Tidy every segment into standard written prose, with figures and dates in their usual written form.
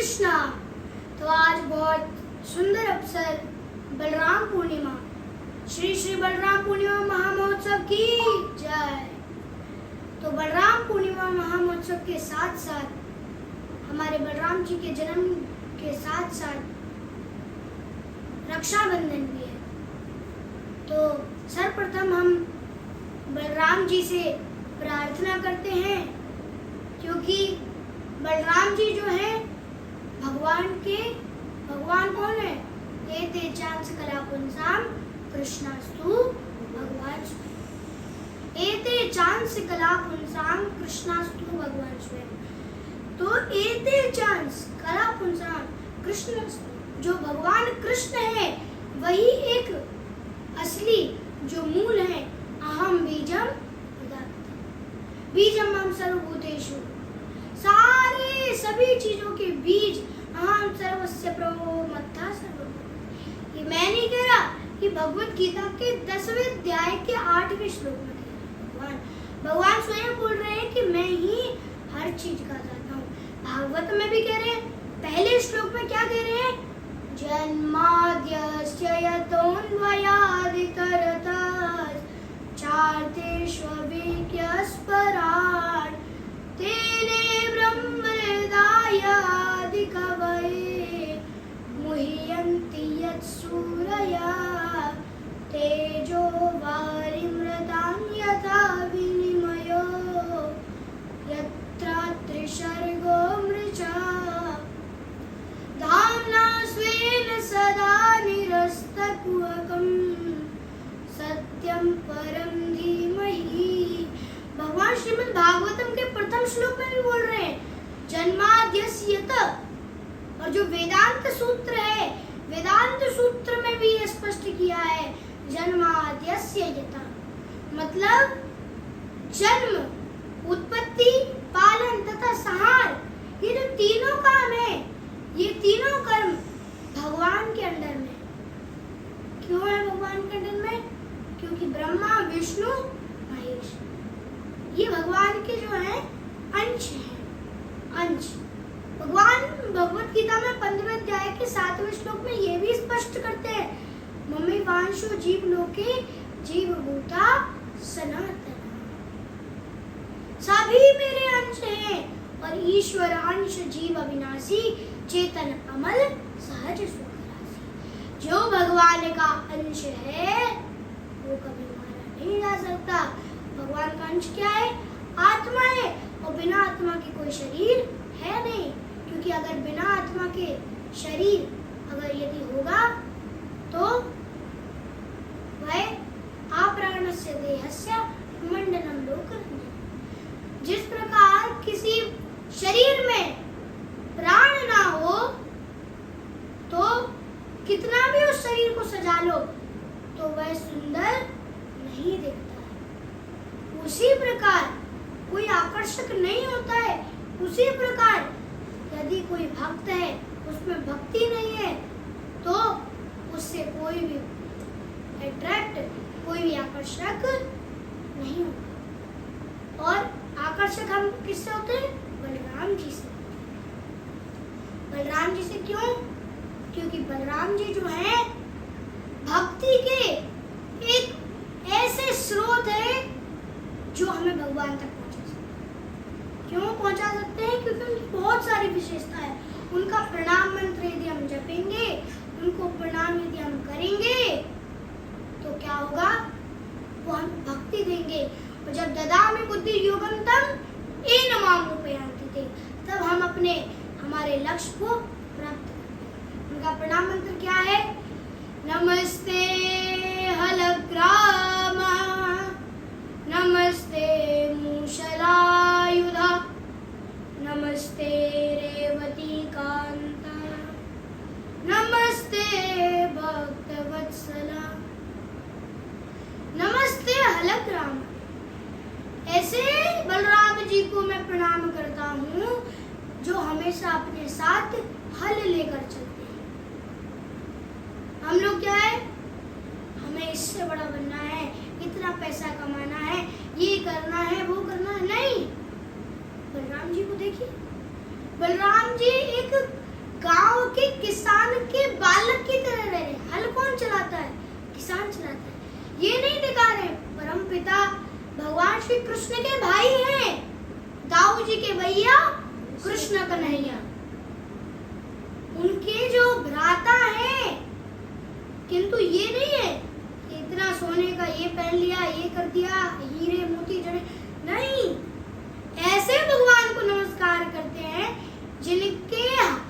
कृष्णा। तो आज बहुत सुंदर अवसर बलराम पूर्णिमा, श्री श्री बलराम पूर्णिमा महामहोत्सव की जय। तो बलराम पूर्णिमा महामहोत्सव के साथ साथ हमारे बलराम जी के जन्म के साथ साथ रक्षाबंधन भी है। तो सर्वप्रथम हम बलराम जी से प्रार्थना करते हैं, क्योंकि बलराम जी जो है भगवान कौन है? एते चांस कला पुंसाम कृष्णास्तु भगवान स्वयं। एते चांस कला पुंसाम कृष्णास्तु भगवान स्वयं। तो एते चांस कला पुंसाम कृष्ण, जो भगवान कृष्ण है वही एक असली जो मूल है। अहम बीजम बीजम हम सर्वभूतेषु, सारे सभी चीजों के बीज अहम सर्वस्य प्रभो मत्था सर्वभूत। ये मैं नहीं कह रहा, कि भगवत गीता के 10वें अध्याय के 8वें श्लोक में भगवान स्वयं बोल रहे हैं कि मैं ही हर चीज का दाता हूँ। भागवत में भी कह रहे हैं, पहले श्लोक में क्या कह रहे हैं? जन्माद्यस्य यतोऽन्वयादितरतश्च चार्थेष्वभिज्ञस्वराट् तेने ब्रह्महृदायादिकवये मुह्यन्ति यत्सूरया तेजो वारिमृतां यथा विनिमयो यत्र त्रिसर्गो मृचा धाम्ना स्वेन सदा निरस्तकुहकम् सत्यम परम धीमहि। भगवान श्रीमद् भागवतम के प्रथम श्लोक में भी बोल रहे हैं जन्माद्यस्य यत, और जो वेदांत सूत्र है, वेदांत सूत्र में भी ये स्पष्ट किया है जन्माद्यस्य यत, मतलब जन्म, उत्पत्ति, पालन तथा संहार, ये जो तीनों काम है, ये तीनों कर्म भगवान के अंडर में। क्यों है भगवान के अंडर में? क्योंकि ब्रह्मा विष्णु महेश ये भगवान के जो है अंश हैं। अंश भगवान भगवत गीता में 15वें अध्याय के 7वें श्लोक में ये भी स्पष्ट करते हैं, मम्मी वांशो जीव लोके जीव भूता सनातन, सभी मेरे अंश हैं और ईश्वर अंश जीव अविनाशी चेतन अमल सहज सुखरासी। जो भगवान का अंश है वो कभी मारा नहीं जा सकता। भगवान का अंश क्या है? आत्मा है, और बिना आत्मा के कोई शरीर है नहीं, क्योंकि अगर बिना आत्मा के शरीर अगर यदि होगा तो वह अप्राणस्य देहस्य मंडनम लोकरण्यम। जिस प्रकार किसी शरीर में प्राण ना हो तो कितना भी उस शरीर को सजा लो तो वह सुंदर नहीं दिखता है। उसी प्रकार कोई आकर्षक नहीं होता है। उसी प्रकार यदि कोई भक्त है उसमें भक्ति नहीं है तो उससे कोई भी अट्रैक्ट, कोई भी आकर्षक नहीं होता। और आकर्षक हम किससे होते हैं? बलराम जी से। बलराम जी से क्यों? क्योंकि बलराम जी जो है भक्ति के एक ऐसे स्रोत है जो हमें भगवान तक पहुंचा सकते हैं। क्यों पहुंचा सकते हैं? क्योंकि उनकी बहुत सारी विशेषता है। उनका प्रणाम मंत्र यदि हम जपेंगे, उनको प्रणाम यदि हम करेंगे तो क्या होगा? वो हम भक्ति देंगे। और जब ददामि बुद्धि योगम तम येन माम उपयान्ति ते, तब हम अपने हमारे लक्ष्य को प्राप्त करेंगे। उनका प्रणाम मंत्र क्या है? नमस्ते हलग्राम, नमस्ते मूषलायुध, नमस्ते रेवतीकांत, नमस्ते भक्तवत्सला, नमस्ते हलग्राम। ऐसे बलराम जी को मैं प्रणाम करता हूँ जो हमेशा अपने साथ हल लेकर चलते हैं। हम लोग क्या है? हमें इससे बड़ा बनना है, इतना पैसा कमाना है, ये करना है, वो करना है। नहीं, बलराम जी को देखिए। बलराम जी एक गांव के किसान के बालक की तरह रह रहे। हल कौन चलाता है? किसान चलाता है। ये नहीं दिखा रहे परम पिता भगवान श्री कृष्ण के भाई हैं, दाऊ जी के भैया कृष्ण कन्हैया, उनके जो भ्राता हैं। किंतु ये नहीं है कि इतना सोने का ये पहन लिया, ये कर दिया, हीरे मोती जड़े, नहीं। ऐसे भगवान को नमस्कार करते हैं जिनके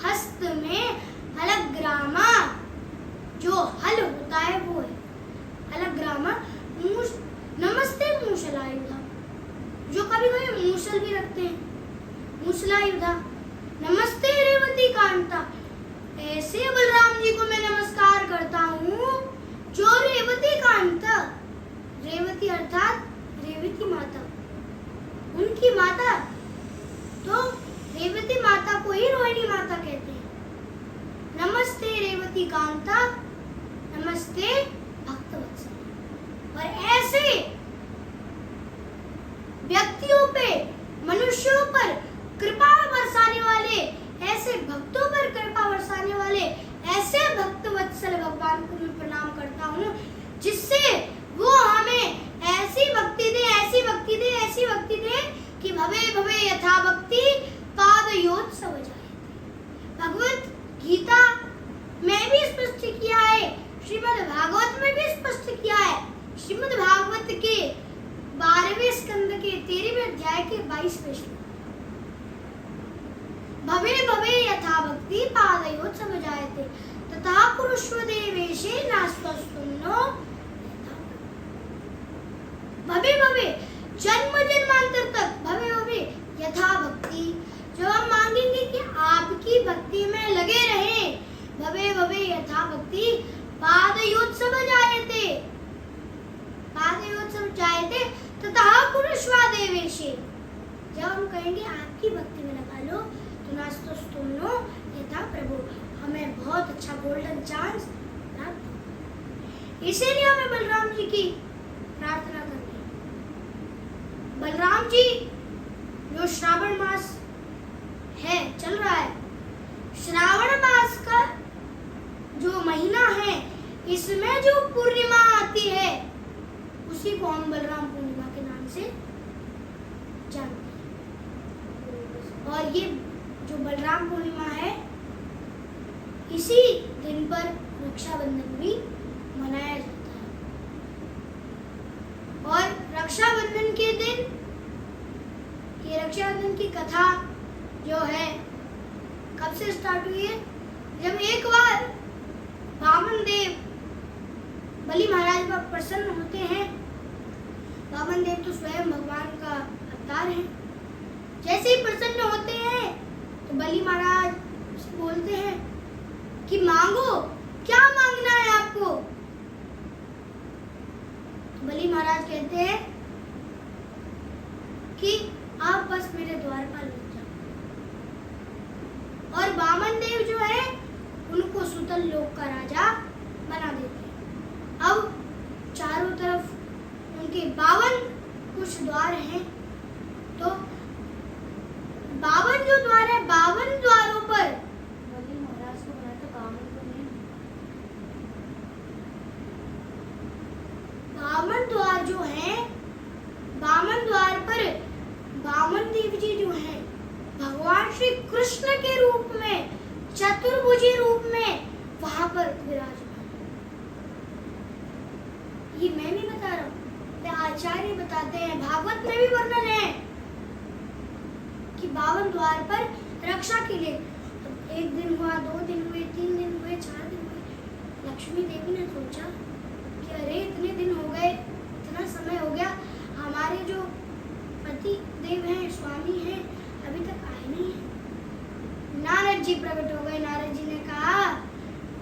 हस्त में हलग्रामा, जो हल होता है वो है हलग्रामा। नमस्ते मूषलायुधा, जो कभी कभी मूसल भी रखते हैं, मूसलायुधा। नमस्ते रेवती कांता, ऐसे बलराम जी को मैं नमस्कार करता हूँ जो रेवती कांता, रेवती अर्थात रेवती माता, उनकी माता। तो रेवती माता को ही रोहिणी माता कहते हैं। नमस्ते रेवती कांता, नमस्ते भक्तवत्सल। और ऐसे व्यक्तियों पे, मनुष्यों पर कृपा बरसाने वाले, ऐसे भक्तों पर कृपा बरसाने वाले ऐसे भक्तवत्सल भगवान को मैं प्रणाम करता हूँ, जिससे वो हमें ऐसी भक्ति दे, ऐसी भक्ति दे, ऐसी भक्ति दे कि भवे भवे यथा भक्ति पादयोत्सव जायते। भगवत गीता में भी स्पष्ट किया है, श्रीमद् भागवत में भी स्पष्ट किया है। श्रीमद् भागवत के 12वें स्कंद के 13वें अध्याय के 22वें श्लोक, भवे भवे यथा भक्ति पादयोत्सव जायते तथा कुरुष्व देवेशे नास्त्वस्तुन्नो। भवे भवे जन्म जन्मांतर तक, भवे भवे यथा भक्ति, जो हम मांगेंगे कि आपकी भक्ति में लगे रहें, भवे भवे यथा भक्ति पादयोत्सव जायते, पादयोत्सव जायते तथा कुरुष्व देवेशे। जब हम कहेंगे आपकी भक्ति में लगा लो तो नास्तुस्तुन्नो यथा प्रभु, हमें बहुत अच्छा गोल्डन चांस प्राप्त। इसीलिए हमें बलराम जी की प्रार्थना करनी है। बलराम जी, जो श्रावण मास है, चल रहा है, श्रावण मास का जो महीना है, इसमें जो पूर्णिमा आती है उसी को हम बलराम पूर्णिमा के नाम से जानते हैं। और ये जो बलराम पूर्णिमा है, इसी दिन पर रक्षाबंधन भी मनाया जाता है। और रक्षाबंधन के दिन, ये रक्षाबंधन की कथा जो है कब से स्टार्ट हुई है? जब एक बार वामन देव बलि महाराज पर प्रसन्न होते हैं। वामन देव तो स्वयं भगवान का अवतार है। जैसे ही प्रसन्न होते हैं तो बलि महाराज बोलते हैं कि मांगो, क्या मांगना है आपको? तो बलि महाराज कहते हैं कि आप बस मेरे द्वारपाल बन जाओ। और वामन देव जो है उनको सुतल लोक का राजा बना देते हैं। अब चारों तरफ उनके 52 कुछ द्वार हैं। तो 52 जो द्वार है, 52 द्वारों पर बलि महाराज को बनाया था, 52 को नहीं। 52 द्वार जो हैं, 52 द्वार पर वामन देव जी जो हैं भगवान श्री कृष्ण के रूप में, चतुर्भुजी रूप में वहां पर विराजमान। ये मैं नहीं बता रहा हूँ, आचार्य बताते हैं, भागवत में भी वर्णन है कि 52 द्वार पर रक्षा के लिए। एक दिन हुआ, 2 दिन हुए, 3 दिन हुए, 4 दिन हुए। लक्ष्मी देवी ने सोचा कि अरे इतने दिन हो गए, इतना समय हो गया, हमारे जो पति देव हैं, स्वामी हैं, अभी तक आए नहीं है। नारद जी प्रकट हो गए। नारद जी ने कहा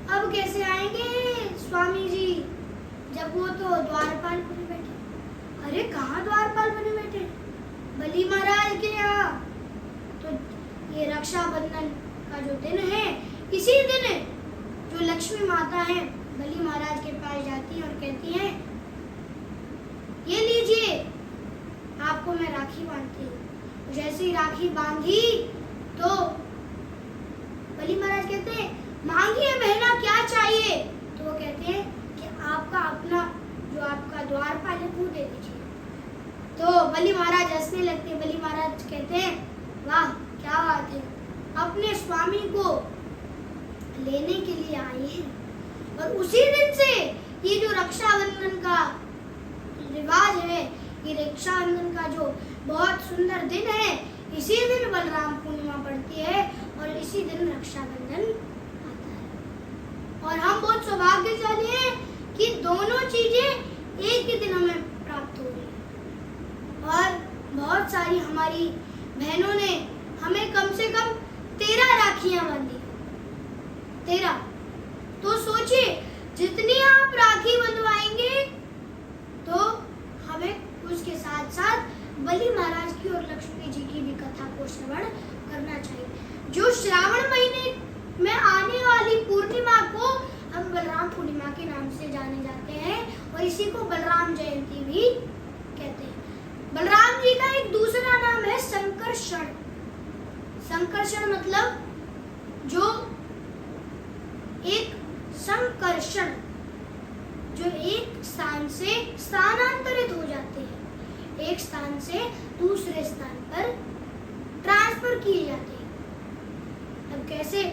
अब कैसे आएंगे स्वामी जी, जब वो तो द्वारपाल बने बैठे। अरे कहाँ द्वारपाल बने बैठे? बलि महाराज के यहाँ। तो ये रक्षाबंधन का जो दिन है, इसी दिन जो लक्ष्मी माता है बलि महाराज के पास जाती है और कहती हैं ये लीजिए, आपको मैं राखी बांधती हूँ। जैसे ही राखी बांधी तो बलि महाराज कहते मांगिए बहना क्या चाहिए। तो वो कहते हैं कि आपका अपना जो आपका द्वारपाल है वो दे दीजिए। तो बलि महाराज हंसने लगते हैं। बलि महाराज कहते हैं वाह क्या बात है, अपने स्वामी को लेने के लिए आए हैं। और उसी दिन से ये जो रक्षाबंधन का रिवाज है, ये रक्षाबंधन का जो बहुत सुंदर दिन है, इसी दिन बलराम पूर्णिमा पड़ती है और इसी दिन रक्षाबंधन आता है। और हम बहुत सौभाग्यशाली हैं कि दोनों चीजें एक ही दिन हमें प्राप्त हो रही है। और बहुत सारी हमारी बहनों ने हमें कम से कम 13 राखियां बांधी। 13। तो सोचिए जितनी आप राखी बंधवाएंगे तो हमें उसके साथ साथ बलि महाराज की और लक्ष्मी जी की भी कथा को श्रवण करना चाहिए। जो श्रावण महीने में आने वाली पूर्णिमा को हम बलराम पूर्णिमा के नाम से जाने जाते हैं और इसी को बलराम जयंती भी कहते हैं। बलराम जी का एक दूसरा नाम है संकर्षण। संकर्षण मतलब जो एक संकर्षण, जो एक स्थान से स्थानांतरित हो जाते हैं, एक स्थान से दूसरे स्थान पर ट्रांसफर किए जाते हैं। अब कैसे?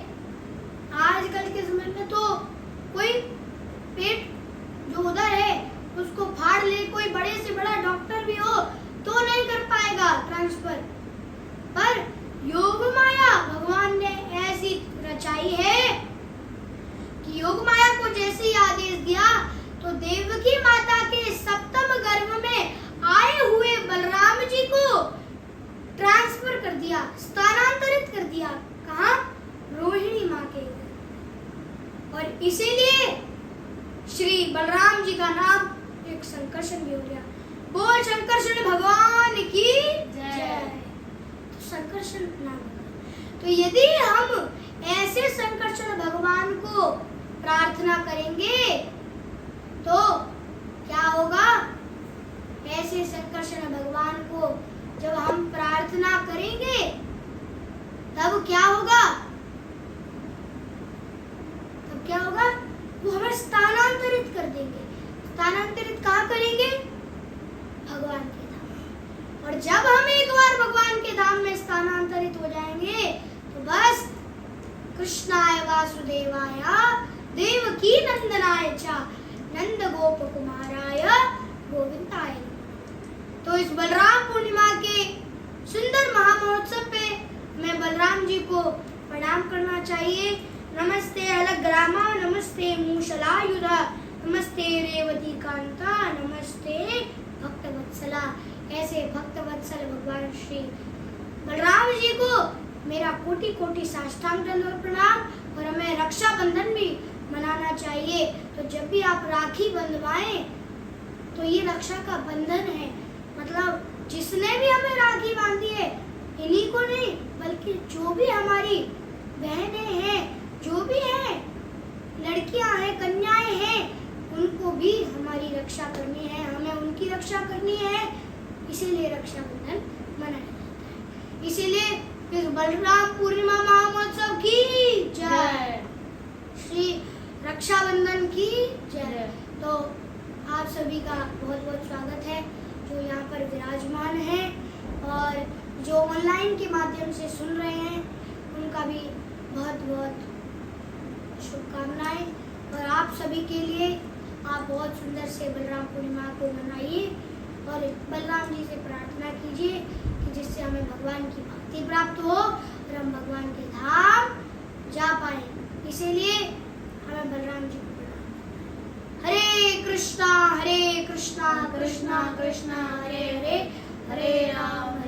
आजकल के समय में तो कोई पेट जो उधर है उसको फाड़ ले, कोई बड़े से बड़ा डॉक्टर भी हो तो नहीं कर पाएगा ट्रांसफर। पर योग माया भगवान ने ऐसी रचाई है कि योग माया को जैसे ही आदेश दिया तो देवकी माता के सप्तम गर्भ में आए हुए बलराम जी को ट्रांसफर कर दिया, स्थानांतरित कर दिया। कहाँ? रोहिणी माँ के। और इसीलिए श्री बलराम जी का नाम एक संकर्षण भी हो गया। बोल संकर्षण भगवान की जय। तो संकर्षण नाम। तो यदि हम ऐसे संकर्षण भगवान को प्रार्थना करेंगे तो क्या होगा? ऐसे संकर्षण भगवान को जब हम प्रार्थना करेंगे तब क्या होगा? तब क्या होगा? वो हमें स्थानांतरित कर देंगे। स्थानांतरित कहाँ करेंगे? भगवान के धाम। और जब हम एक बार भगवान के धाम में स्थानांतरित हो जाएंगे तो बस कृष्णाय वासुदेवाय देवकी नंदनाय च नंद गोप कुमाराय गोविंदाय। तो इस बलराम पूर्णिमा के सुंदर महामहोत्सव पे मैं बलराम जी को प्रणाम करना चाहिए। नमस्ते अलग्रामा, नमस्ते मूषलायुध, नमस्ते रेवती कांता, नमस्ते भक्तवत्सला। ऐसे भक्तवत्सल भगवान श्री बलराम जी को मेरा कोटि कोटि साष्टांग दंडवत प्रणाम। और हमें रक्षाबंधन भी मनाना चाहिए। तो जब भी आप राखी बंधवाएं तो ये रक्षा का बंधन है, मतलब जिसने भी हमें राखी बांधी है इन्हीं को नहीं बल्कि जो भी हमारी बहनें हैं, जो भी हैं, लड़कियां हैं, कन्याएं हैं, उनको भी हमारी रक्षा करनी है, हमें उनकी रक्षा करनी है। इसीलिए रक्षाबंधन मनाया जाता है। इसीलिए इस बलराम पूर्णिमा महामहोत्सव की जय, श्री रक्षाबंधन की जय। तो आप सभी का बहुत बहुत स्वागत है जो यहाँ पर विराजमान है और जो ऑनलाइन के माध्यम से सुन रहे हैं उनका भी बहुत बहुत शुभकामनाएं। और आप सभी के लिए आप बहुत सुंदर से बलराम पूर्णिमा को मनाइए और बलराम जी से प्रार्थना कीजिए कि जिससे हमें भगवान की भक्ति प्राप्त हो और हम भगवान के धाम जा पाए। इसीलिए हमें बलराम जी को प्रणाम। हरे कृष्णा कृष्णा कृष्णा कृष्णा हरे हरे, हरे राम